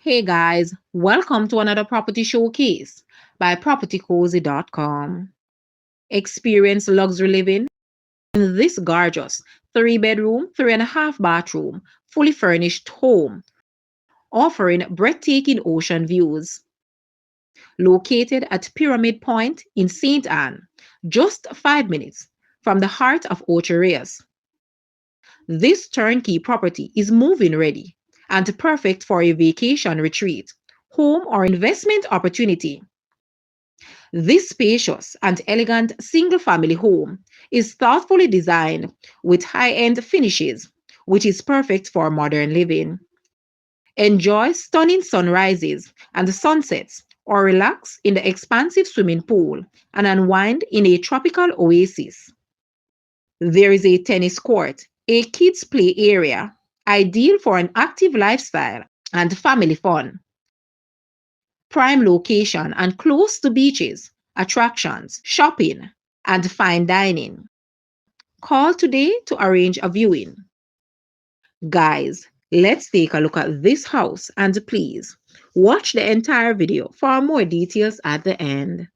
Hey guys, welcome to another property showcase by propertycozy.com. Experience luxury living in this gorgeous 3 bedroom, 3.5 bathroom, fully furnished home, offering breathtaking ocean views. Located at Pyramid Point in St. Anne, just 5 minutes from the heart of Ocho Rios. This turnkey property is move-in ready and perfect for a vacation retreat, home or investment opportunity. This spacious and elegant single-family home is thoughtfully designed with high-end finishes, which is perfect for modern living. Enjoy stunning sunrises and sunsets or relax in the expansive swimming pool and unwind in a tropical oasis. There is a tennis court, a kids' play area, ideal for an active lifestyle and family fun. Prime location and close to beaches, attractions, shopping, and fine dining. Call today to arrange a viewing. Guys, let's take a look at this house and please watch the entire video for more details at the end.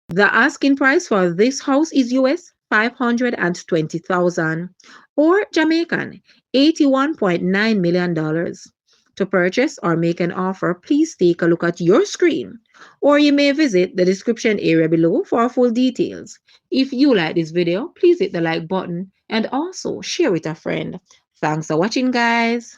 The asking price for this house is US 520,000 or Jamaican $81.9 million. To purchase or make an offer, please take a look at your screen or you may visit the description area below for full details. If you like this video, please hit the like button and also share with a friend. Thanks for watching, guys.